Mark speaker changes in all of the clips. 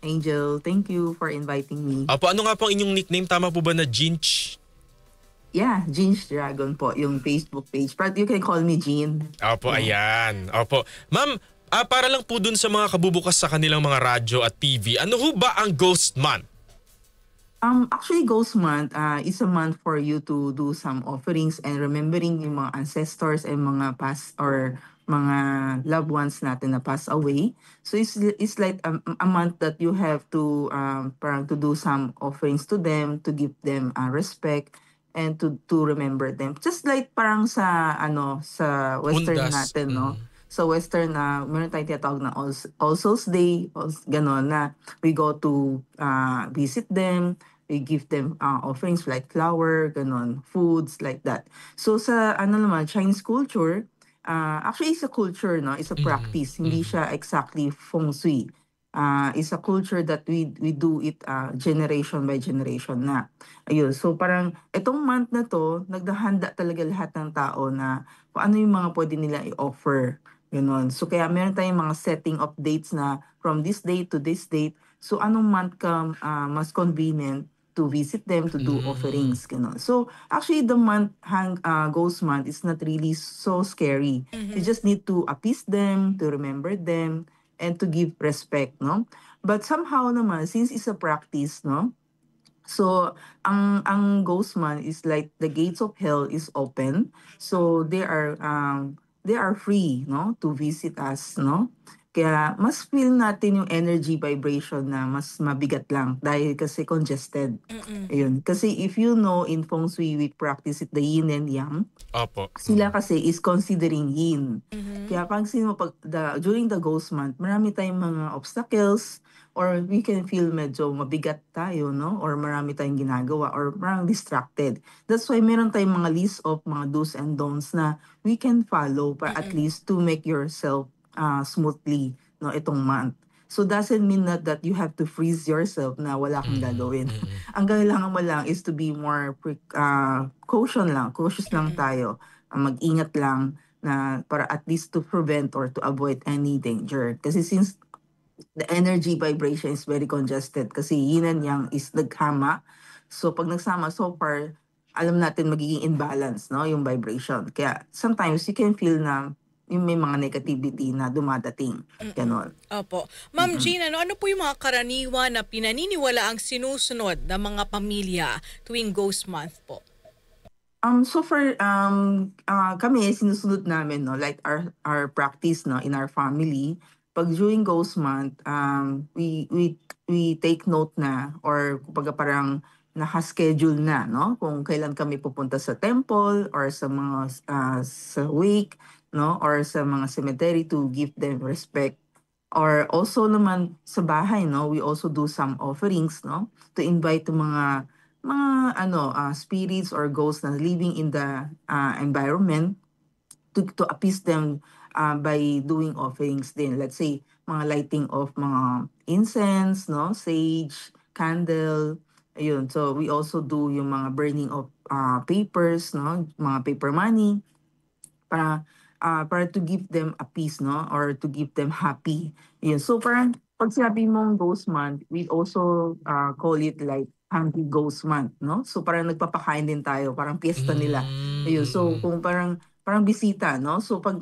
Speaker 1: Angel. Thank you for inviting me.
Speaker 2: Opo, ano nga po ang inyong nickname? Tama po ba na Ginch?
Speaker 1: Yeah, Jean's Dragon po, yung Facebook page. But you can call me Jean.
Speaker 2: Opo,
Speaker 1: Yeah.
Speaker 2: ayan. Opo. Ma'am, para lang po dun sa mga kabubukas sa kanilang mga radyo at TV, ano ho ba ang Ghost Month?
Speaker 1: Actually, Ghost Month is a month for you to do some offerings and remembering yung mga ancestors and mga past or mga loved ones natin na pass away. So it's like a month that you have to parang to do some offerings to them, to give them respect and to remember them. Just like parang sa Western
Speaker 2: Hundas.
Speaker 1: natin, no? Sa Western meron tayong tinatawag na All Souls Day, gano'n na we go to visit them, we give them offerings like flower, ganon, foods like that. So sa Chinese culture, actually it's a culture, no? It's a practice. Hindi siya exactly feng shui. It's a culture that we do it generation by generation na. Ayun. So parang itong month na to, naghahanda talaga lahat ng tao na kung ano yung mga pwede nila i-offer. Ganon. So kaya meron tayong mga setting of dates na from this date to this date. So anong month ka mas convenient to visit them, to do offerings, gano'n. So, actually, the Ghost Month is not really so scary. You just need to appease them, to remember them, and to give respect, no? But somehow naman, since it's a practice, no? So, ang Ghost Month is like the gates of hell is open. So, they are free, no? To visit us, no? Kaya mas feel natin yung energy vibration na mas mabigat lang dahil kasi congested. Ayun. Kasi if you know in Feng Shui, we practice it the yin and yang.
Speaker 2: Opo.
Speaker 1: Sila kasi is considering yin. Kaya during the Ghost Month, marami tayong mga obstacles or we can feel medyo mabigat tayo, no? Or marami tayong ginagawa or marang distracted. That's why meron tayong mga list of mga do's and don'ts na we can follow para at least to make yourself smoothly, no, itong month. So doesn't mean that you have to freeze yourself na wala kang gagawin. Ang kailangan mo lang is to be more cautious lang tayo. Mag-ingat lang na para at least to prevent or to avoid any danger. Kasi since the energy vibration is very congested kasi yin and yang is naghama. So pag nagsama so far, alam natin magiging imbalance, no, yung vibration. Kaya sometimes you can feel na yung may mga negativity na dumadating. Ganon.
Speaker 3: Opo. Ma'am Jean, ano po yung mga karaniwan na pinaniniwala ang sinusunod ng mga pamilya tuwing Ghost Month po?
Speaker 1: So for kami sinusunod namin, no, like our practice, no, in our family, pag during Ghost Month, we take note na or kumbaga parang naka-schedule na, no, kung kailan kami pupunta sa temple or sa mga sa wake, no, or sa mga cemetery to give them respect. Or also naman sa bahay, no, we also do some offerings, no, to invite the mga spirits or ghosts na living in the environment to appease them by doing offerings din. Let's say, mga lighting of mga incense, no, sage, candle, ayun. So, we also do yung mga burning of papers, no, mga paper money, para to give them a peace, no, or to give them happy. Yun. So, parang, pag sinabi mong Ghost Month, we also call it like Hungry Ghost Month, no? So, parang nagpapakain din tayo, parang piyesta nila. Ayun. So, kung parang bisita, no? So, pag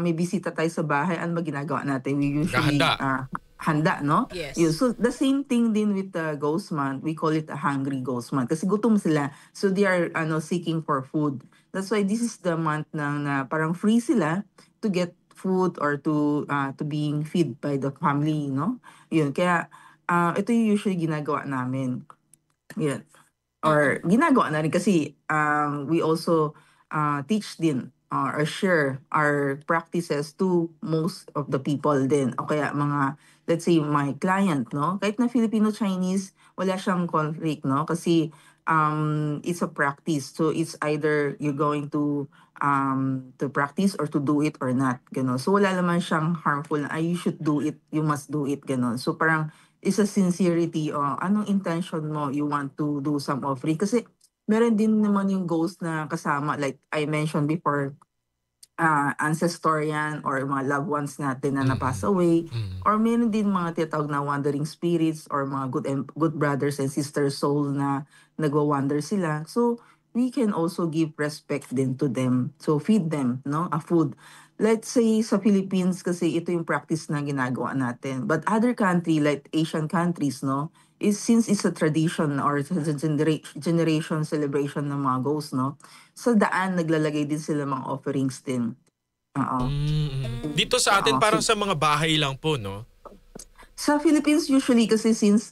Speaker 1: may bisita tayo sa bahay, ano ba ginagawa natin? We usually handa, no?
Speaker 3: Yes.
Speaker 1: Yun. So, the same thing din with the Ghost Month, we call it a Hungry Ghost Month. Kasi gutom sila. So, they are seeking for food. That's why this is the month na parang free sila to get food or to being fed by the family, no? Yun. Kaya, ito yung usually ginagawa namin. Yun. Or ginagawa na rin kasi we also teach din or share our practices to most of the people din. O kaya mga, let's say, my client, no? Kahit na Filipino-Chinese, wala siyang conflict, no? Kasi it's a practice. So it's either you're going to practice or to do it or not. Ganon. So wala naman siyang harmful na, you should do it, you must do it. Ganon. So parang it's a sincerity o anong intention mo, you want to do some offering. Kasi meron din naman yung ghost na kasama, like I mentioned before, ancestorian or mga loved ones natin na
Speaker 2: Mm.
Speaker 1: na-pass away,
Speaker 2: Mm.
Speaker 1: or meron din mga tinatawag na wandering spirits or mga good brothers and sisters soul na nagwa-wander sila. So we can also give respect din to them. So feed them, no, a food. Let's say sa Philippines kasi ito yung practice na ginagawa natin. But other country like Asian countries, no, is since it's a tradition or it's a generation celebration ng mga ghosts, no, sa daan naglalagay din sila mga offerings din. Oo.
Speaker 2: Dito sa atin
Speaker 1: Oo.
Speaker 2: parang sa mga bahay lang po, no?
Speaker 1: Sa Philippines usually kasi since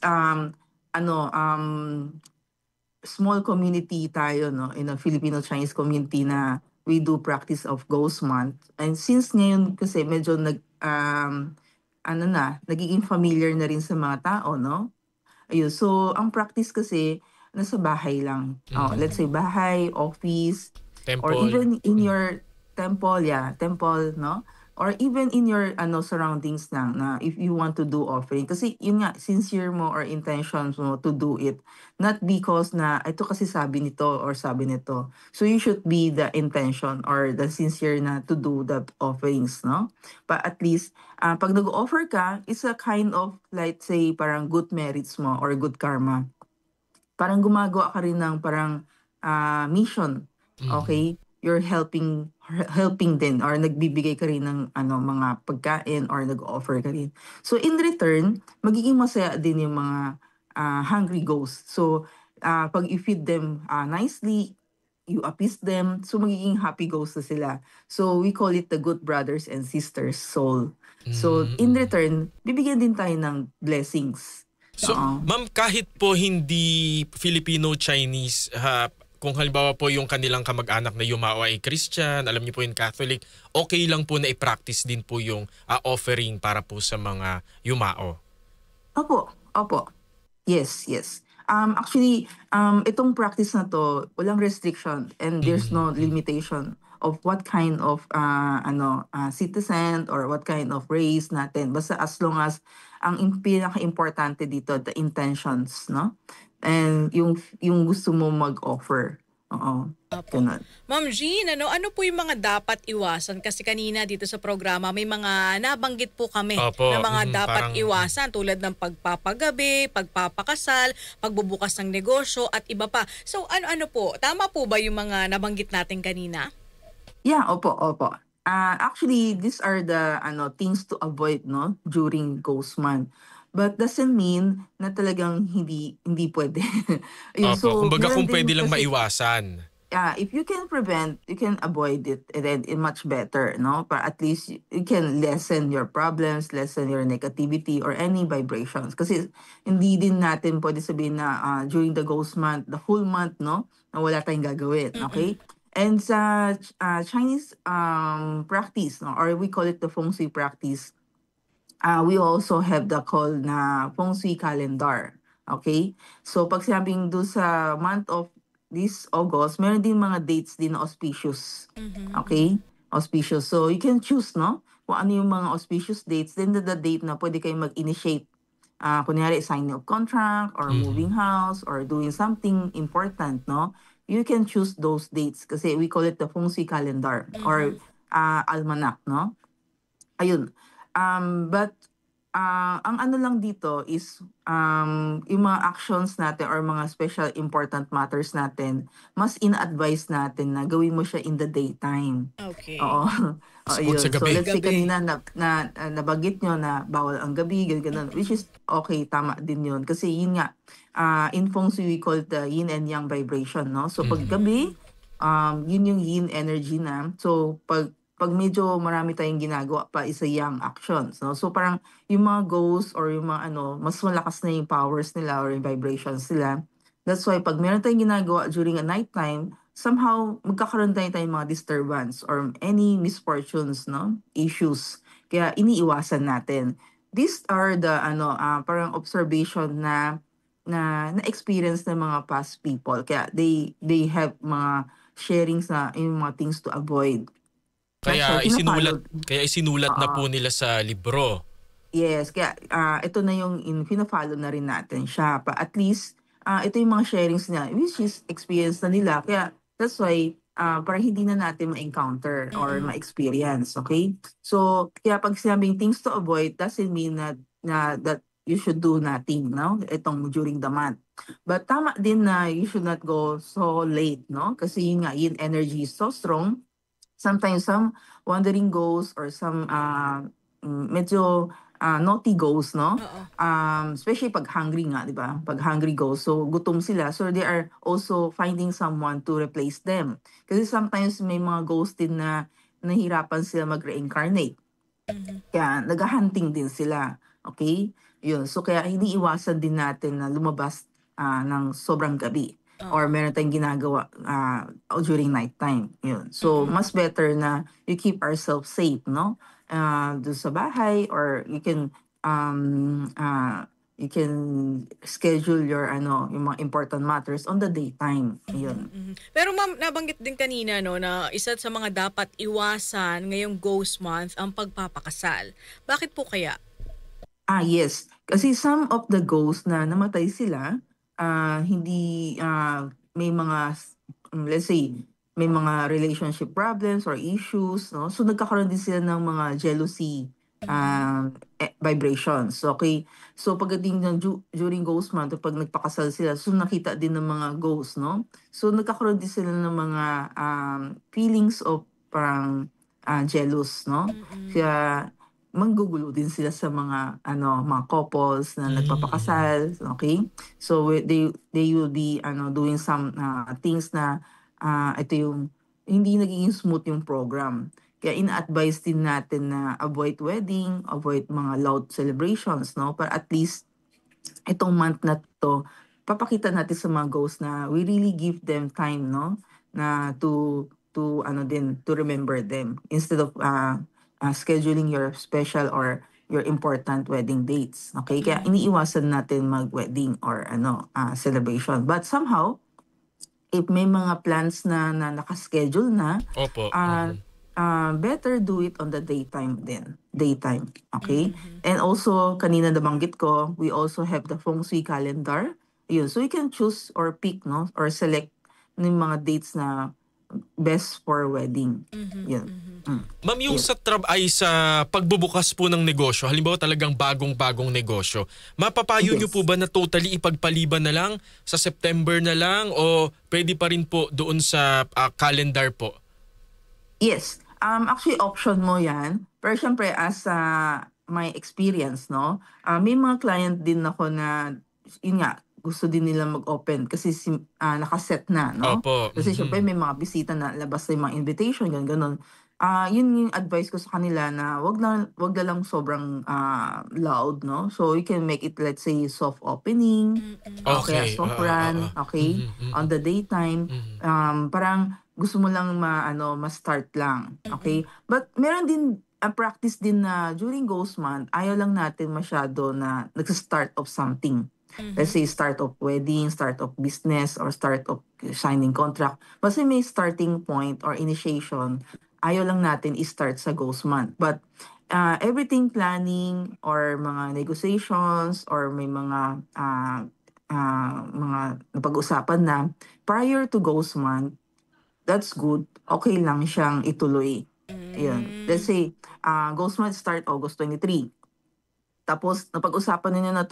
Speaker 1: small community tayo, no, in a Filipino Chinese community na we do practice of Ghost Month. And since ngayon kasi medyo nagiging familiar na rin sa mga tao, no? Ayun, so ang practice kasi nasa bahay lang. Oh, let's say bahay, office, or
Speaker 2: Temple.
Speaker 1: even in your temple, yeah, temple, no? Or even in your surroundings lang na if you want to do offering. Kasi yun nga, sincere mo or intentions mo to do it. Not because na ito kasi sabi nito or sabi nito. So you should be the intention or the sincere na to do the offerings, no? But at least, pag nag-offer ka, it's a kind of, let's say, parang good merits mo or good karma. Parang gumagawa ka rin ng parang mission. Okay? You're helping din or nagbibigay ka rin ng mga pagkain or nag-offer ka rin. So in return, magiging masaya din yung mga hungry ghosts. So pag you-feed them nicely, you appease them, so magiging happy ghosts na sila. So we call it the good brothers and sisters soul. So in return, bibigyan din tayo ng blessings.
Speaker 2: So,
Speaker 1: Oo.
Speaker 2: ma'am, kahit po hindi Filipino-Chinese, kung halimbawa po yung kanilang kamag-anak na yumao ay Christian, alam niyo po yung Catholic, okay lang po na i-practice din po yung offering para po sa mga yumao.
Speaker 1: Opo. Yes, yes. Actually, itong practice na to, walang restriction and there's no limitation of what kind of citizen or what kind of race natin. Basta as long as ang pinaka-importante dito, the intentions, no? And yung gusto mo mag-offer. Oo.
Speaker 3: Opo.
Speaker 1: Ganun.
Speaker 3: Ma'am Jean, ano po yung mga dapat iwasan? Kasi kanina dito sa programa may mga nabanggit po kami
Speaker 2: Opo,
Speaker 3: na mga dapat
Speaker 2: parang-
Speaker 3: iwasan tulad ng pagpapagabi, pagpapakasal, pagbubukas ng negosyo at iba pa. So ano po, tama po ba yung mga nabanggit natin kanina?
Speaker 1: Yeah, opo. Actually, these are the things to avoid, no, during Ghost Month. But doesn't mean na talagang hindi pwede. Ayun,
Speaker 2: Opo, kumbaga
Speaker 1: meron
Speaker 2: kung
Speaker 1: din
Speaker 2: pwede lang
Speaker 1: kasi,
Speaker 2: maiwasan.
Speaker 1: if you can prevent, you can avoid it, and then it much better, no? But at least you can lessen your problems, lessen your negativity or any vibrations. Kasi hindi din natin pwede sabihin na during the Ghost Month, the full month, no, na wala tayong gagawin, okay? And sa Chinese practice, no, or we call it the Feng Shui practice, we also have the call na Feng Shui calendar. Okay? So pag sinabing doon sa month of this August, meron din mga dates din na auspicious. Okay? Auspicious. So you can choose, no? Kung ano yung mga auspicious dates, then the date na pwede kayong mag-initiate. Kunyari, signing of contract or moving house or doing something important, no? You can choose those dates kasi we call it the Feng Shui calendar or almanac, no? Ayun. But ang ano lang dito is yung mga actions natin or mga special important matters natin, mas ina-advise natin na gawin mo siya in the daytime.
Speaker 3: Okay.
Speaker 1: Oo.
Speaker 2: Huwag
Speaker 1: Yun.
Speaker 2: sa
Speaker 1: So
Speaker 2: gabi.
Speaker 1: let's say
Speaker 3: Gabi.
Speaker 1: kanina nabanggit nyo na bawal ang gabi, ganun, which is okay, tama din yun. Kasi yun nga, in Feng Shui we call it the yin and yang vibration, no? So pag gabi, yun yung yin energy na. So pag medyo marami tayong ginagawa pa, is a yang actions, no? So parang yung mga ghosts or yung mga mas malakas na yung powers nila or yung vibrations nila. That's why pag meron tayong ginagawa during a night time, somehow magkakaroon tayong mga disturbance or any misfortunes, no? Issues. Kaya iniiwasan natin. These are the parang observation na experience ng mga past people. Kaya they have mga sharings na yung mga things to avoid.
Speaker 2: Kaya
Speaker 1: That's why
Speaker 2: isinulat na po nila sa libro.
Speaker 1: Yes, kaya ito na yung pina-follow na rin natin siya. At least, ito yung mga sharings niya, which is experience na nila. Kaya that's why para hindi na natin ma-encounter or ma-experience, okay? So, kaya pag sinabing things to avoid doesn't mean that you should do nothing, no? Itong during the month. But tama din na you should not go so late, no? Kasi yun nga, yin energy is so strong. Sometimes some wandering ghosts or some medyo naughty ghosts, no?
Speaker 3: Oo.
Speaker 1: Especially pag hungry nga, di ba? Pag hungry ghosts, so gutom sila. So they are also finding someone to replace them. Kasi sometimes may mga ghosts din na nahihirapan sila mag-reincarnate. Kaya nag-hunting din sila. Okay? Yun. So kaya iniiwasan din natin na lumabas ng sobrang gabi. Or meron tayong ginagawa during nighttime. Yun. So mas better na you keep ourselves safe, no? Doon sa bahay, or you can schedule your yung mga important matters on the daytime. Yun.
Speaker 3: Pero ma'am, nabanggit din kanina no na isa sa mga dapat iwasan ngayong Ghost Month ang pagpapakasal. Bakit po kaya?
Speaker 1: Yes. Kasi some of the ghosts na namatay sila, hindi may mga let's say may mga relationship problems or issues, no? So nagkakaroon din sila ng mga jealousy vibrations. Okay? So pagdating ng during ghost month, pag nagpakasal sila, so nakita din ng mga ghosts, no? So nagkakaroon din sila ng mga feelings of parang jealous, no? Kaya manggugulo din sila sa mga mga couples na nagpapakasal, okay? So they will be doing some things na ito yung hindi nagiging smooth yung program. Kaya ina-advise din natin na avoid wedding, avoid mga loud celebrations, no? Para at least itong month na to, papakita natin sa mga ghosts na we really give them time, no? Na to remember them instead of scheduling your special or your important wedding dates. Okay? Kaya iniiwasan natin mag-wedding or celebration. But somehow, if may mga plans na nakaschedule na,
Speaker 2: Opo.
Speaker 1: better do it on the daytime din. Daytime. Okay? And also, kanina nabanggit ko, we also have the feng shui calendar. Yun. So you can choose or pick, no? Or select ng mga dates na best for wedding. Yun.
Speaker 2: Ma'am, yung sa pagbubukas po ng negosyo, halimbawa talagang bagong-bagong negosyo, mapapayo nyo po ba na totally ipagpaliban na lang sa September na lang o pwede pa rin po doon sa calendar po?
Speaker 1: Yes. Actually, option mo yan. Pero syempre, as my experience, no, may mga client din ako na, yun nga, gusto din nila mag-open kasi nakaset na, no?
Speaker 2: Opo.
Speaker 1: Kasi syempre may mga bisita na labas na yung mga invitation, ganun. Yun yung advice ko sa kanila na wag na lang sobrang loud, no? So you can make it, let's say, soft opening,
Speaker 2: Okay.
Speaker 1: soft run, okay? On the daytime, parang gusto mo lang ma-start lang, okay? But meron din practice din na during ghost month, ayaw lang natin masyado na nagsa-start of something. Let's say start of wedding, start of business, or start of signing contract. Basta may starting point or initiation, ayaw lang natin i-start sa ghost month. But everything planning or mga negotiations or may mga napag-usapan na prior to ghost month, that's good. Okay lang siyang ituloy. Ayun. Let's say, ghost month start August 23. Tapos, napag-usapan ninyo na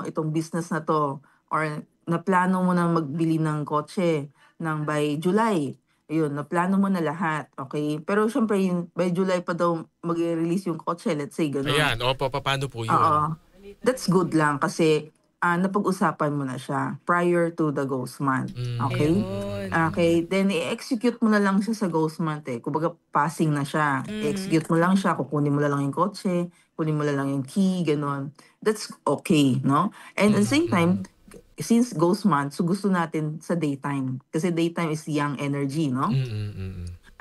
Speaker 1: itong business na to, or naplano mo na magbili ng kotse by July. Ayun, naplano mo na lahat, okay? Pero syempre, by July pa daw mag-release yung kotse, let's say, gano'n.
Speaker 2: Ayan, opo, paano po yun?
Speaker 1: Oo. That's good lang kasi napag-usapan mo na siya prior to the ghost month. Okay? Okay, then i-execute mo na lang siya sa ghost month eh. Kumbaga passing na siya. I-execute mo lang siya, kukunin mo na lang yung kotse, kunin mo na lang yung key, gano'n. That's okay, no? And at the same time, since ghost month, so gusto natin sa daytime. Kasi daytime is young energy, no?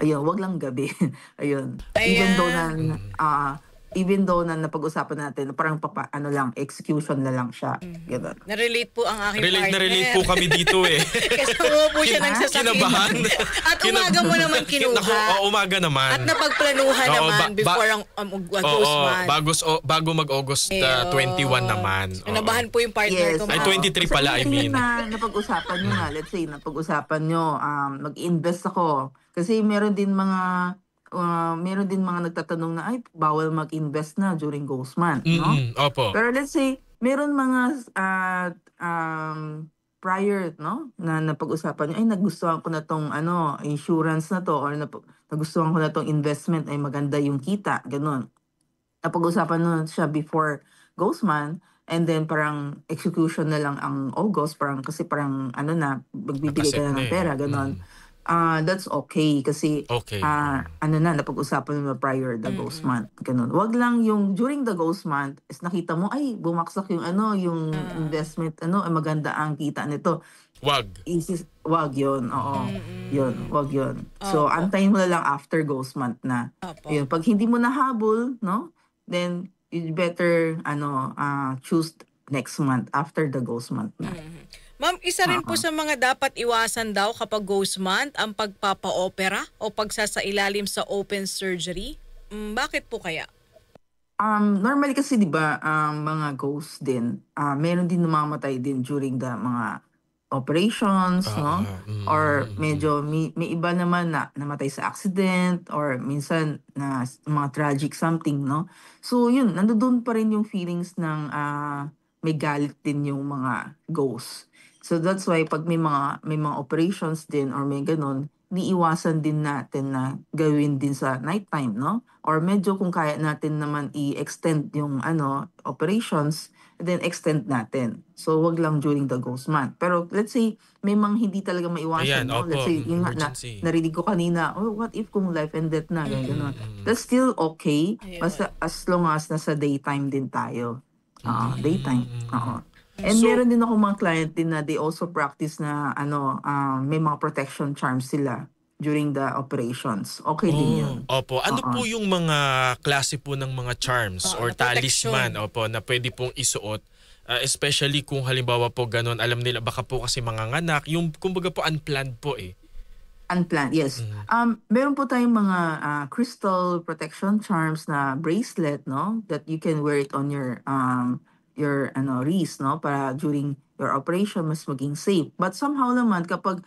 Speaker 1: Ayun, wag lang gabi. Ayun. Even though na even though na napag-usapan natin, parang ano lang, execution na lang siya. Ganun.
Speaker 3: Na-relate po ang aking
Speaker 2: Relate na
Speaker 3: partner.
Speaker 2: relate po kami dito eh.
Speaker 3: Kasama po siya ng sasakyan.
Speaker 2: Kinabahan.
Speaker 3: At umaga mo naman kinuha.
Speaker 2: Naku, umaga naman.
Speaker 3: At napagplanuhan
Speaker 2: Oo,
Speaker 3: naman before ang August
Speaker 2: Oo,
Speaker 3: month.
Speaker 2: bago mag-August 21 naman. Oo.
Speaker 3: Kinabahan po yung partner
Speaker 1: Yes.
Speaker 3: ko.
Speaker 2: Ay,
Speaker 3: ma'am.
Speaker 2: 23 pala, I
Speaker 1: Kasi
Speaker 2: mean.
Speaker 1: na napag-usapan nyo nga, let's say, napag-usapan nyo, mag-invest ako. Kasi meron din mga nagtatanong na, ay, bawal mag-invest na during Ghost Month, no?
Speaker 2: Opo.
Speaker 1: Pero let's say, meron mga prior, no, na napag-usapan nyo, ay, nagustuhan ko na tong insurance na to, or nagustuhan ko na tong investment, ay maganda yung kita, ganun. Napag-usapan nun siya before Ghost Month, and then parang execution na lang ang August, kasi parang magbibigay ka
Speaker 2: Nakaset
Speaker 1: na
Speaker 2: na
Speaker 1: ng
Speaker 2: eh.
Speaker 1: pera, ganun. That's okay kasi
Speaker 2: Okay.
Speaker 1: napag-usapan mo prior the Ghost Month, ganun. Wag lang yung during the Ghost Month is nakita mo ay bumaksak yung investment, ay maganda ang kita nito.
Speaker 2: Wag.
Speaker 1: Wag yun, oo. Yun, wag yun. So antayin mo na lang after Ghost Month na.
Speaker 3: Opo.
Speaker 1: Yun, pag hindi mo nahabol, no? Then you better choose next month after the Ghost Month na.
Speaker 3: Ma'am, isa rin po sa mga dapat iwasan daw kapag Ghost Month ang pagpapa-opera o pagsasailalim sa open surgery. Bakit po kaya?
Speaker 1: Normally kasi 'di ba, mga ghosts din, meron din namamatay din during the mga operations, no? Or medyo may iba naman na namatay sa accident or minsan na mga tragic something, no? So yun, nandoon pa rin yung feelings ng may galit din yung mga ghosts. So that's why pag may mga operations din or may ganun, niiwasan din natin na gawin din sa nighttime, no? Or medyo kung kaya natin naman i-extend yung operations, then extend natin. So wag lang during the Ghost Month. Pero let's say may mga hindi talaga
Speaker 2: Ayan,
Speaker 1: maiwasan, no?
Speaker 2: opo,
Speaker 1: Let's say yung
Speaker 2: emergency.
Speaker 1: narinig ko kanina, what if kung life and death na, ganun. That's still okay.
Speaker 3: Ayun.
Speaker 1: Basta as long as nasa daytime din tayo. Daytime. Oo. And
Speaker 2: So-
Speaker 1: meron din ako mga client din na they also practice na may mga protection charms sila during the operations. Okay din yun.
Speaker 2: Opo. Ano
Speaker 1: Oo.
Speaker 2: po yung mga klase po ng mga charms or
Speaker 3: na protection.
Speaker 2: talisman na pwede pong isuot? Especially kung halimbawa po ganun, alam nila baka po kasi manganganak, yung kumbaga po unplanned po eh.
Speaker 1: Unplanned, yes. Meron po tayong mga crystal protection charms na bracelet, no? That you can wear it on your wrist, no? Para during your operation mas maging safe. But somehow naman kapag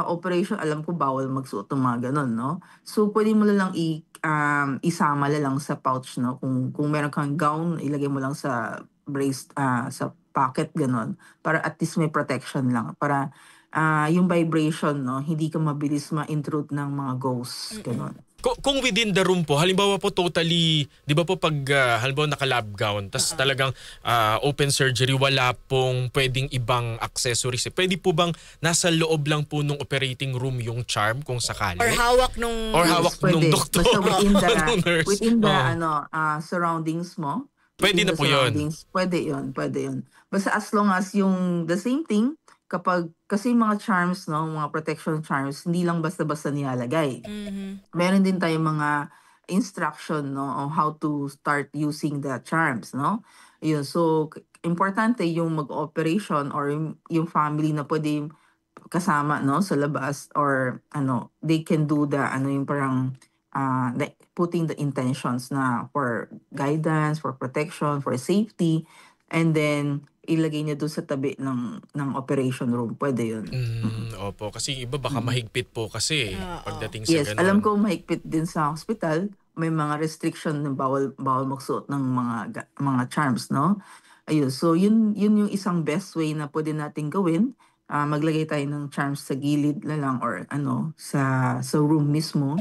Speaker 1: operation, alam ko bawal magsuot ng mga ganun, no? So pwede mo na lang isama na lang sa pouch, no? Kung meron kang gown, ilagay mo lang sa sa pocket ganun para at least may protection lang para yung vibration, no, hindi ka mabilis ma-intrude ng mga ghosts, ganun.
Speaker 2: Kung within the room po, halimbawa po totally, di ba po pag halimbawa naka-lab gown, tas talagang open surgery, wala pong pwedeng ibang accessories. Pwede po bang nasa loob lang po nung operating room yung charm kung sakali?
Speaker 3: Or hawak nung...
Speaker 2: Or hawak nung
Speaker 1: Pwede.
Speaker 2: doktor.
Speaker 1: Basta
Speaker 2: Nung nurse.
Speaker 1: within the surroundings mo.
Speaker 2: Pwede
Speaker 1: within
Speaker 2: na
Speaker 1: the
Speaker 2: po yun.
Speaker 1: surroundings, pwede yun. Basta as long as yung the same thing, kasi mga charms, no, mga protection charms, hindi lang basta-basta nilalagay. Meron din tayong mga instruction, no, on how to start using the charms, no. Yun, so importante yung mag-operation or yung family na pwede kasama, no, sa labas or they can do the yung parang putting the intentions na for guidance, for protection, for safety, and then ilagay niya doon sa tabi ng operation room. Pwede yun.
Speaker 2: Opo, kasi iba baka mahigpit po kasi pagdating sa
Speaker 1: Yes,
Speaker 2: ganun.
Speaker 1: alam ko mahigpit din sa hospital. May mga restriction na bawal magsuot ng mga charms, no? Ayun, so yun yung isang best way na pwede nating gawin. Maglagay tayo ng charms sa gilid na lang or sa room mismo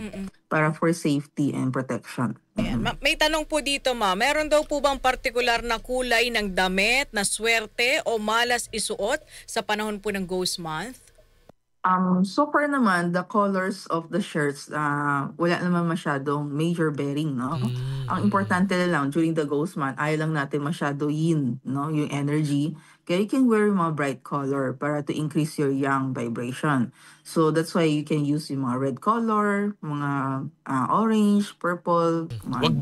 Speaker 1: para for safety and protection.
Speaker 3: Ayan. May tanong po dito, ma. Meron daw po bang partikular na kulay ng damit na swerte o malas isuot sa panahon po ng Ghost Month?
Speaker 1: So far naman, the colors of the shirts, wala naman masyadong major bearing, no? Ang
Speaker 2: Mm.
Speaker 1: importante na lang during the ghost month, ayaw lang natin masyado yin, no? Yung energy. Kaya you can wear yung mga bright color para to increase your yang vibration. So that's why you can use yung mga red color, mga orange, purple,
Speaker 2: Wag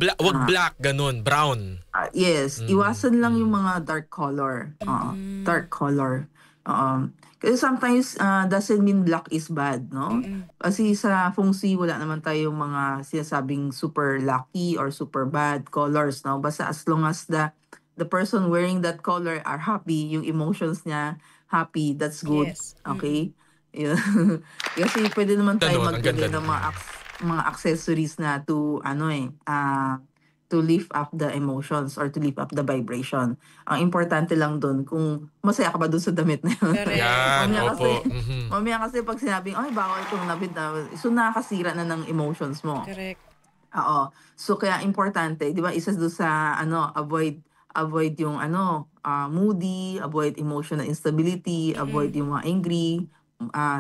Speaker 2: black, ganun, brown.
Speaker 1: yes,
Speaker 2: Mm,
Speaker 1: iwasan lang yung
Speaker 2: mm.
Speaker 1: mga dark color.
Speaker 3: Mm.
Speaker 1: Dark color. Kasi sometimes doesn't mean black is bad, no?
Speaker 3: Mm.
Speaker 1: Kasi sa feng shui wala naman tayong mga sinasabing super lucky or super bad colors, no? Basta as long as the person wearing that color are happy, yung emotions niya happy, that's good.
Speaker 3: Yes. Mm.
Speaker 1: Okay? Yun. Kasi pwede naman tayo
Speaker 2: Ganun, ang ganda
Speaker 1: maglagay ng
Speaker 2: nun.
Speaker 1: mga accessories na to to lift up the emotions or to lift up the vibration. Ang importante lang dun kung masaya ka ba dun sa damit na yun.
Speaker 3: Correct.
Speaker 2: Yan,
Speaker 1: mamaya
Speaker 2: opo.
Speaker 1: kasi,
Speaker 2: Mhm.
Speaker 1: mamaya kasi pag sinabing, ay bawal itong damit na, so nakakasira na ng emotions mo.
Speaker 3: Correct.
Speaker 1: Oo. So kaya importante, 'di ba, isa doon sa avoid yung moody, avoid emotional instability, avoid
Speaker 3: Mm.
Speaker 1: yung mga angry,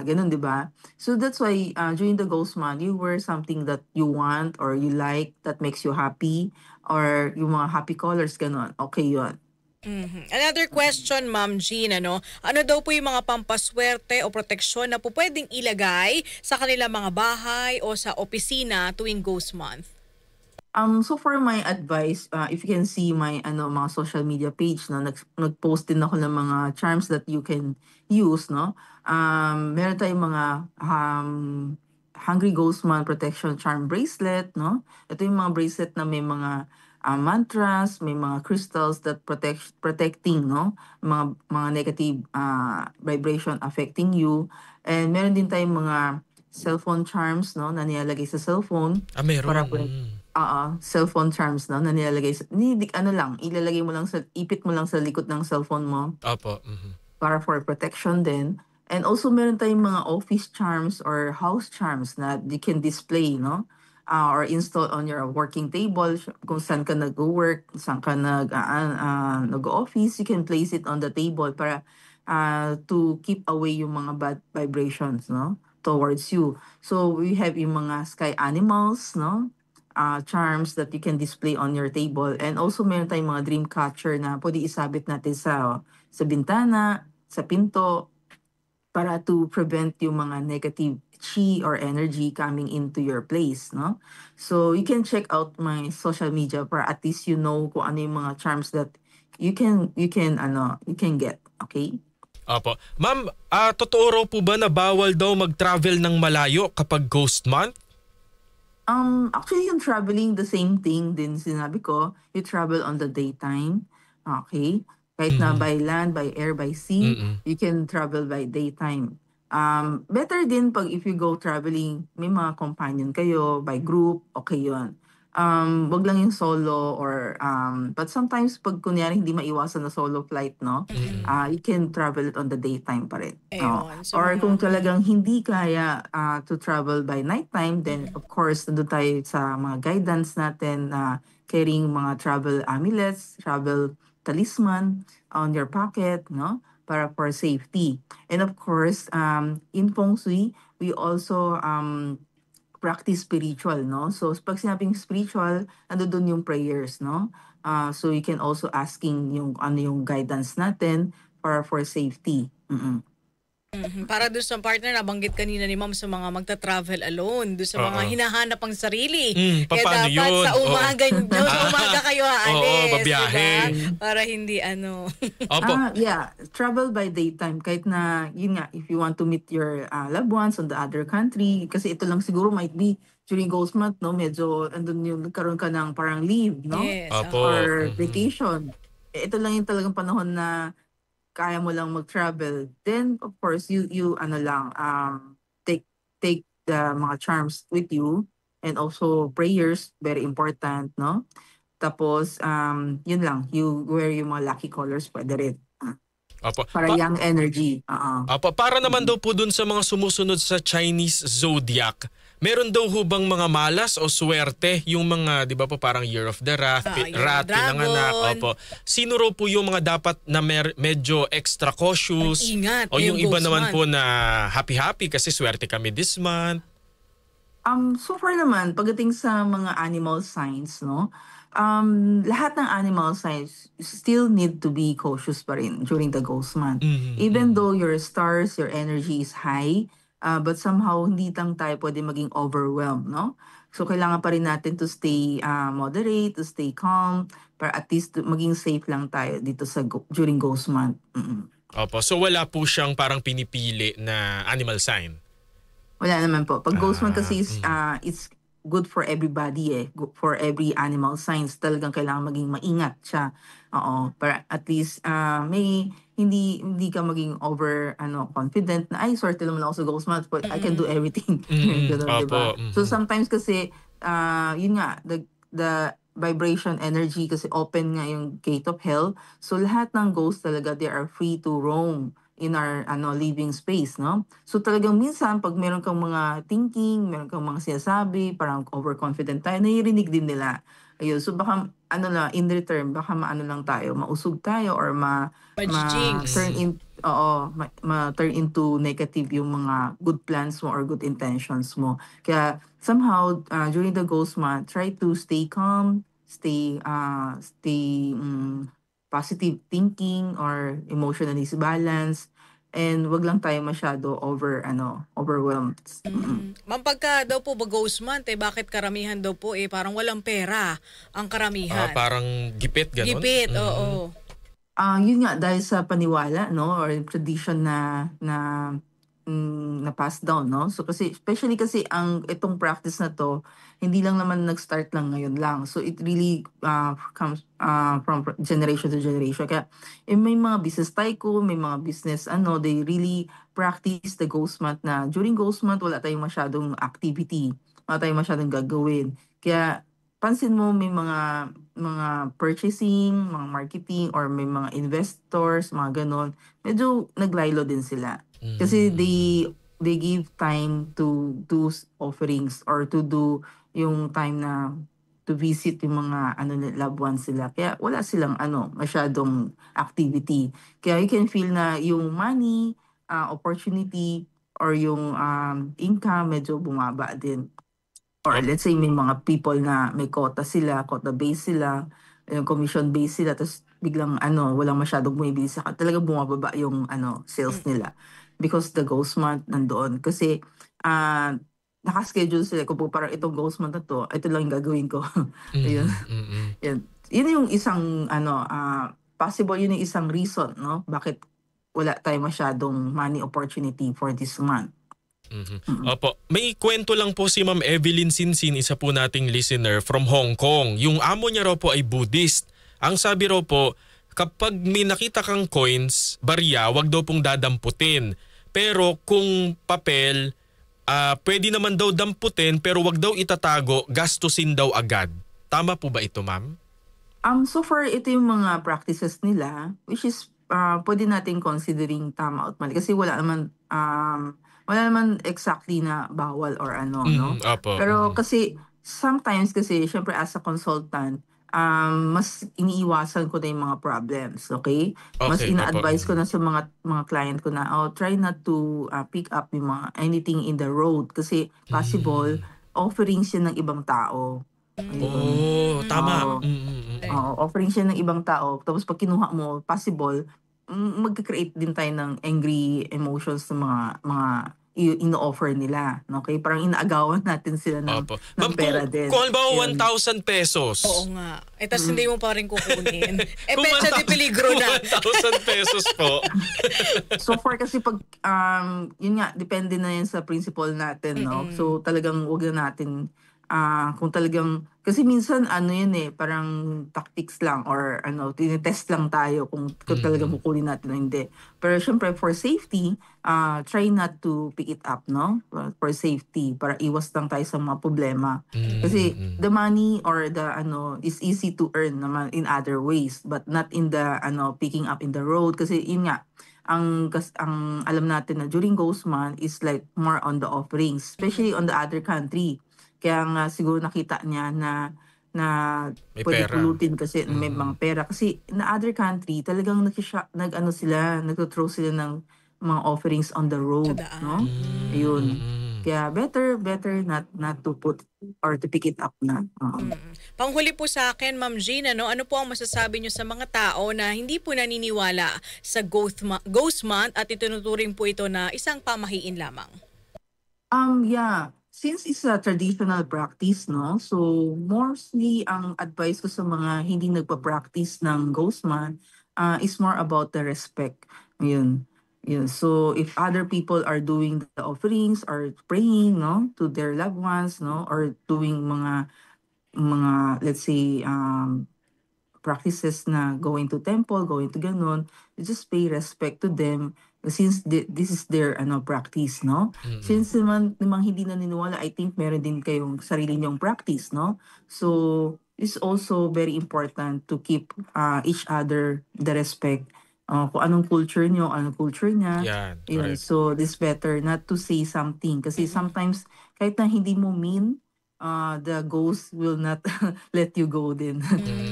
Speaker 1: ganun 'di ba? So that's why during the ghost month, you wear something that you want or you like that makes you happy or yung mga happy colors ganun. Okay 'yun.
Speaker 3: Mhm. Another question, Ma'am Jean, ano? Ano daw po yung mga pampaswerte o proteksyon na po pwedeng ilagay sa kanilang mga bahay o sa opisina tuwing Ghost Month?
Speaker 1: So for my advice, if you can see my mga social media page, no, nag-post din ako ng mga charms that you can use, no. Meron tayong mga Hungry Ghost Man Protection Charm bracelet, no. Ito yung mga bracelet na may mga mantras, may mga crystals that protecting, no, mga negative vibration affecting you. And meron din tayong mga cellphone charms, no, na nilalagay sa cellphone para
Speaker 2: Meron.
Speaker 1: po. Cellphone charms 'no, na nilalagay sa ano lang, ilalagay mo lang ipit mo lang sa likod ng cellphone mo
Speaker 2: Opo. Mhm.
Speaker 1: para for protection din. And also meron tayong mga office charms or house charms na you can display 'no, or install on your working table kung saan ka nagwo-work, kung saan ka nag-o-office, you can place it on the table para, to keep away yung mga bad vibrations 'no, towards you. So we have yung mga sky animals 'no, charms that you can display on your table and also meron tayong mga dream catcher na puwede isabit natin sa bintana, sa pinto, para to prevent yung mga negative chi or energy coming into your place, no? So you can check out my social media para at least you know kung ano yung mga charms that you can get, okay?
Speaker 2: Opo. Ma'am, totoo raw po ba na bawal daw mag-travel ng malayo kapag Ghost Month?
Speaker 1: Actually yung traveling, the same thing din sinabi ko, you travel on the daytime, okay? Kahit na
Speaker 2: Mhm.
Speaker 1: by land, by air, by sea,
Speaker 2: Mm.
Speaker 1: you can travel by daytime. Better din pag if you go traveling, may mga companion kayo, by group, okay yun. Wag lang yung solo or but sometimes pag kunyari hindi maiwasan na solo flight, no?
Speaker 3: Mm.
Speaker 1: You can travel it on the daytime pa rin. Oo.
Speaker 3: Ayun, sa
Speaker 1: Or
Speaker 3: mga
Speaker 1: kung talagang hindi kaya to travel by nighttime, then
Speaker 3: mm.
Speaker 1: of course, nandun tayo sa mga guidance natin na carrying mga travel amulets, travel talisman on your pocket, no? Para for safety. And of course, in Feng Shui, we also practice spiritual, no? So pag sinabing spiritual, nandoon yung prayers, no? So you can also asking yung ano yung guidance natin para for safety. Mm-mm.
Speaker 3: Mhm. Para do'n sa partner nabanggit kanina ni Ma'am sa mga magta-travel alone, do'n sa mga
Speaker 2: Oo.
Speaker 3: hinahanap ang sarili. Kaya
Speaker 2: Papaano
Speaker 3: dapat
Speaker 2: yun?
Speaker 3: sa
Speaker 2: Oo.
Speaker 3: umaga sa umaga kayo
Speaker 2: Oo,
Speaker 3: aalis, 'di
Speaker 2: babiyahe.
Speaker 3: ba? Para hindi ano
Speaker 2: Opo.
Speaker 1: Yeah, travel by daytime kahit na yun nga if you want to meet your loved ones on the other country kasi ito lang siguro might be during Ghost Month, no, medyo andun yung nagkaroon ka ng parang leave, no,
Speaker 3: yes,
Speaker 2: Opo.
Speaker 1: or
Speaker 2: Mhm.
Speaker 1: vacation. Ito lang yung talagang panahon na kaya mo lang mag-travel. Then of course you ano lang take the mga charms with you and also prayers, very important, no? Tapos yun lang, you wear yung mga lucky colors, pwede rin.
Speaker 2: Opo.
Speaker 1: para young energy.
Speaker 2: Para naman daw po dun sa mga sumusunod sa Chinese zodiac, meron daw ho bang mga malas o swerte yung mga, di ba po, parang Year of the Rat,
Speaker 3: Year of
Speaker 2: Rat, pinanganak.
Speaker 3: Dragon.
Speaker 2: Opo. Sino raw po yung mga dapat na medyo extra cautious?
Speaker 3: Mag-ingat
Speaker 2: O yung
Speaker 3: ngayong
Speaker 2: iba
Speaker 3: ghost
Speaker 2: naman
Speaker 3: month.
Speaker 2: po na happy-happy kasi swerte kami this month?
Speaker 1: So far naman, pagdating sa mga animal signs, no? Lahat ng animal signs still need to be cautious pa rin during the ghost month. Even though your stars, your energy is high, but somehow hindi lang tayo pwede maging overwhelmed, no? So kailangan pa rin natin to stay moderate, to stay calm, para at least maging safe lang tayo dito sa during ghost month.
Speaker 2: Opo. So wala po siyang parang pinipili na animal sign?
Speaker 1: Wala naman po. Pag ghost month kasi it's good for everybody for every animal signs. Talagang kailangan maging maingat siya. Oo. Para at least may hindi ka maging over confident na ay swerte naman ako sa ghost month but I can do everything. Ganun, diba?
Speaker 2: Opo.
Speaker 1: So sometimes kasi yun nga the vibration energy kasi open nga yung gate of hell. So lahat ng ghosts talaga they are free to roam in our living space, no? So talagang minsan pag meron kang mga thinking, meron kang mga sinasabi, parang overconfident tayo, naririnig din nila. Ayun, so baka in return baka lang tayo, mausog tayo or
Speaker 3: Jinx.
Speaker 1: turn into negative yung mga good plans mo or good intentions mo. Kaya somehow during the ghost month, try to stay calm, stay positive thinking or emotionally balanced, and wag lang tayo masyado overwhelmed.
Speaker 3: Ma'am, pagka daw po ba ghost month, bakit karamihan daw po parang walang pera ang karamihan?
Speaker 2: Parang gipit, gano'n?
Speaker 3: Gipit, oo.
Speaker 1: Yun nga dahil sa paniwala, no, or tradition na pass down, no. So kasi especially kasi itong practice na to hindi lang naman nag-start lang ngayon lang. So it really comes from generation to generation. Kaya may mga business tycoon, may mga business they really practice the ghost month na during ghost month wala tayong masyadong activity, wala tayong masyadong gagawin. Kaya pansin mo may mga purchasing, mga marketing, or may mga investors, mga ganon, medyo naglaylo din sila. Kasi they give time to do offerings or to do yung time na to visit yung mga loved ones sila. Kaya wala silang masyadong activity. Kaya you can feel na yung money, opportunity, or yung income medyo bumaba din. Or let's say may mga people na may quota base sila, yung commission base sila, tapos biglang walang masyadong bumibili sa talaga bumababa yung sales nila because the ghost month nandoon. Kasi nakaschedule sila kung parang itong ghost month na to, ito lang yung gagawin ko. Ayun. Yun yung isang possible, yun yung isang reason, no, bakit wala tayo masyadong money opportunity for this month.
Speaker 2: Opo. May kwento lang po si Ma'am Evelyn Sinsin, isa po nating listener from Hong Kong. Yung amo niya raw po ay Buddhist. Ang sabi raw po, kapag may nakita kang coins, barya, wag daw pong dadamputin. Pero kung papel, pwede naman daw damputin pero wag daw itatago, gastusin daw agad. Tama po ba ito, Ma'am?
Speaker 1: So far, ito yung mga practices nila, which is pwede natin considering tama at mali. Kasi wala naman exactly na bawal or no?
Speaker 2: Opo.
Speaker 1: Pero kasi, sometimes kasi, syempre as a consultant, mas iniiwasan ko na yung mga problems, okay? Mas
Speaker 2: Okay,
Speaker 1: ina-advise ko na sa mga client ko na, try not to pick up yung mga anything in the road kasi possible offerings yan ng ibang tao.
Speaker 2: Tama.
Speaker 1: Offering siya ng ibang tao. Tapos pag kinuha mo, possible, mag-create din tayo ng angry emotions ng mga ino-offer nila. Okay? Parang inaagawan natin sila ng
Speaker 2: Ma'am,
Speaker 1: pera din.
Speaker 2: Kung halimbawa 1,000 pesos.
Speaker 3: Oo nga. Tas hindi mo pa rin kukunin.
Speaker 2: Kung
Speaker 3: Petsa de peligro na.
Speaker 2: 1,000 pesos po.
Speaker 1: So far kasi pag, yun nga, depende na yan sa principle natin, no? So talagang wag na natin kung talagang, kasi minsan ano yan parang tactics lang or tinitest lang tayo kung talagang kukunin natin o hindi. Pero syempre for safety, try not to pick it up, no? For safety, para iwas lang tayo sa mga problema. Kasi the money or the is easy to earn naman in other ways, but not in the picking up in the road. Kasi yun nga, ang alam natin na during Ghost Month is like more on the offerings, especially on the other country. Kaya nga siguro nakita niya na
Speaker 2: May
Speaker 1: pwede
Speaker 2: pera.
Speaker 1: pulutin kasi may mga pera. Kasi in the other country, talagang nagto-throw sila ng mga offerings on the road,
Speaker 3: Sa daan.
Speaker 1: no? Ayun. Kaya better not to put or to pick it up na.
Speaker 3: Panghuli po sa akin, Ma'am Jean, ano po ang masasabi niyo sa mga tao na hindi po naniniwala sa Ghost Month at itinuturing po ito na isang pamahiin lamang?
Speaker 1: Yeah. Since it's a traditional practice, no? So, mostly ang advice ko sa mga hindi nagpa-practice ng Ghost Month is more about the respect. Yun. Yun. So, if other people are doing the offerings or praying, no, to their loved ones, no, or doing mga let's say practices na going to temple, going to ganon, you just pay respect to them since this is their practice, no? Since namang hindi naniniwala, I think meron din kayong sarili niyong practice, no? So, it's also very important to keep each other the respect. Kung anong culture niyo, anong culture niya.
Speaker 2: Yan,
Speaker 1: Yun.
Speaker 2: correct.
Speaker 1: So, it's better not to say something. Kasi sometimes, kahit na hindi mo mean, the ghost will not let you go din.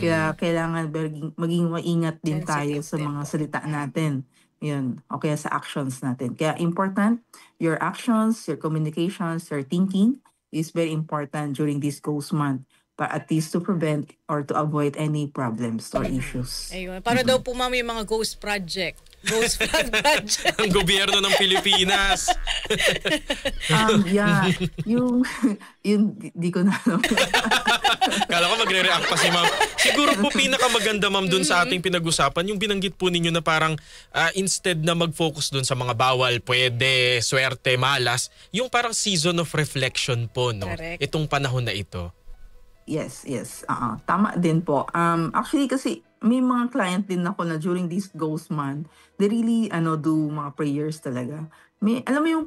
Speaker 1: Kaya kailangan maging maingat din tayo
Speaker 3: Sensitive
Speaker 1: sa
Speaker 3: din
Speaker 1: mga
Speaker 3: po.
Speaker 1: salita natin. Yun. O kaya sa actions natin. Kaya important, your actions, your communications, your thinking is very important during this ghost month. But at least to prevent or to avoid any problems or issues.
Speaker 3: Ayun. Paano daw po, Ma'am, yung mga ghost project? Ghost flag project.
Speaker 2: Ang gobyerno ng Pilipinas.
Speaker 1: Yeah, yun, di ko na alam.
Speaker 2: Kala ko magre-react pa si ma'am. Siguro po pinakamaganda ma'am dun sa ating pinag-usapan, yung binanggit po ninyo na parang instead na mag-focus dun sa mga bawal, pwede, swerte, malas, yung parang season of reflection po, no?
Speaker 3: Correct.
Speaker 2: Itong panahon na ito.
Speaker 1: Yes. Tama din po. Actually kasi may mga client din ako na during this ghost month, they really do mga prayers talaga. Alam mo yung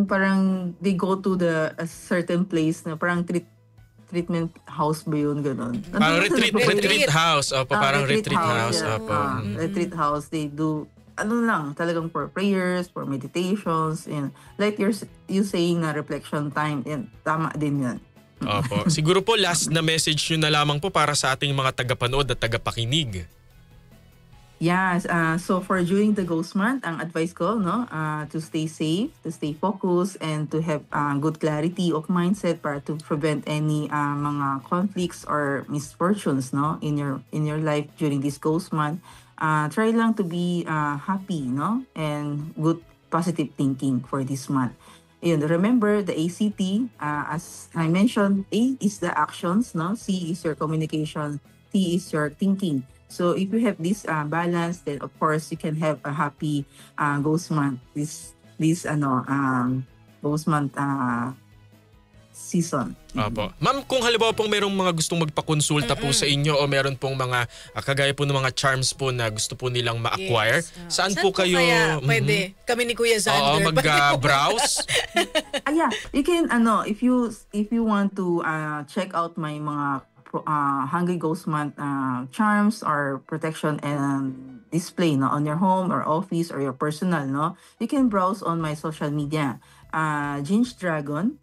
Speaker 1: parang they go to a certain place na parang treatment house ba yun, gano'n.
Speaker 2: Parang retreat house. Opo, parang retreat house.
Speaker 1: yeah.
Speaker 2: Opo.
Speaker 1: Retreat house, they do talagang for prayers, for meditations, and like you saying na reflection time, and tama din yan.
Speaker 2: Opo. Siguro po last na message nyo na lamang po para sa ating mga tagapanood at tagapakinig.
Speaker 1: Yes, so for during the ghost month, ang advice ko, no, to stay safe, to stay focused, and to have good clarity of mindset para to prevent any mga conflicts or misfortunes, no, in your life during this ghost month. Try lang to be happy, no, and good positive thinking for this month. Yun, remember the ACT, as I mentioned, A is the actions, no, C is your communication, T is your thinking. So if you have this balance, then of course you can have a happy ghost month. This ghost month season.
Speaker 2: Opo. Ma'am, kung halimbawa pong merong mga gustong magpakonsulta po sa inyo o meron pong mga kagaya po ng mga charms po na gusto po nilang ma-acquire,
Speaker 3: Yes.
Speaker 2: saan po kayo
Speaker 3: Kaya pwede? Kami ni Kuya Zander.
Speaker 2: mag-browse?
Speaker 1: Yeah, you can if you want to check out my mga Hungry Ghost Month charms or protection and display, no, on your home or office or your personal, no, you can browse on my social media, Ginge Dragon,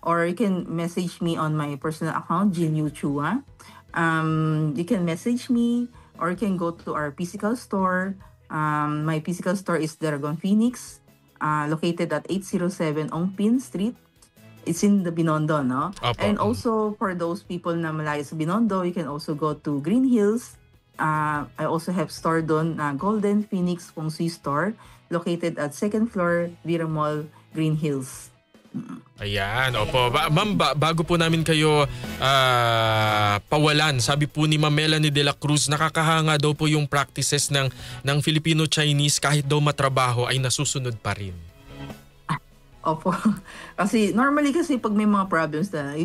Speaker 1: or you can message me on my personal account, Jin Yu Chua. You can message me, or you can go to our physical store. My physical store is Dragon Phoenix, located at 807 Ongpin Street. It's in the Binondo, no?
Speaker 2: Opo.
Speaker 1: And also, for those people na malayo sa Binondo, you can also go to Green Hills. I also have store doon, Golden Phoenix Feng Shui Store, located at 2nd floor, Vira Mall, Green Hills.
Speaker 2: Ayan, opo. Ma'am, bago po namin kayo pawalan, sabi po ni Ma'am Melanie de la Cruz, nakakahanga daw po yung practices ng Filipino-Chinese kahit daw matrabaho ay nasusunod pa rin.
Speaker 1: Opo. Kasi normally kasi pag may mga problems na,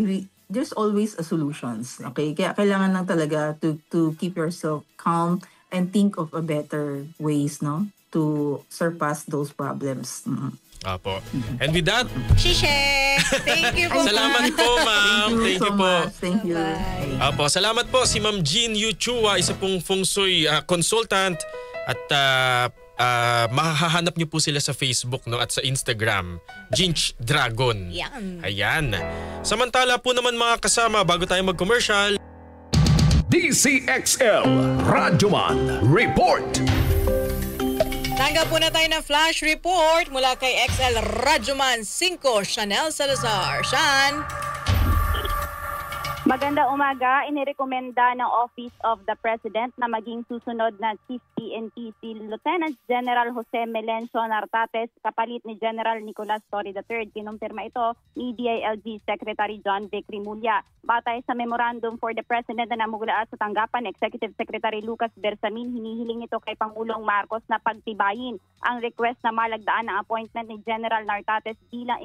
Speaker 1: there's always a solutions. Okay? Kaya kailangan lang talaga to keep yourself calm and think of a better ways, no? To surpass those problems.
Speaker 2: Apo. And with that,
Speaker 3: Shishe! Thank you po,
Speaker 2: salamat
Speaker 3: ma'am.
Speaker 2: po, ma'am. Thank you
Speaker 1: so
Speaker 2: po.
Speaker 1: much. Thank you.
Speaker 3: Bye.
Speaker 2: Apo, salamat po si Ma'am Jean Yu Chua, isa pong feng shui consultant at mahahanap niyo po sila sa Facebook, no, at sa Instagram, Jinch Dragon.
Speaker 3: Yan.
Speaker 2: Ayan. Samantala po naman mga kasama, bago tayo mag-commercial,
Speaker 4: DCXL Radyoman Report.
Speaker 3: Tanggap po na tayo ng flash report mula kay XL Radyoman 5, Chanel Salazar. Shan!
Speaker 5: Maganda umaga, inirekomenda ng Office of the President na maging susunod na Chief PNP si Lieutenant General Jose Melencio Nartates kapalit ni General Nicolas Torre III. Kinumpirma ito ni DILG Secretary John Vic Rimulya. Batay sa memorandum for the President na namumula sa tanggapan, Executive Secretary Lucas Bersamin, hinihiling ito kay Pangulong Marcos na pagtibayin ang request na malagdaan ang appointment ni General Nartates bilang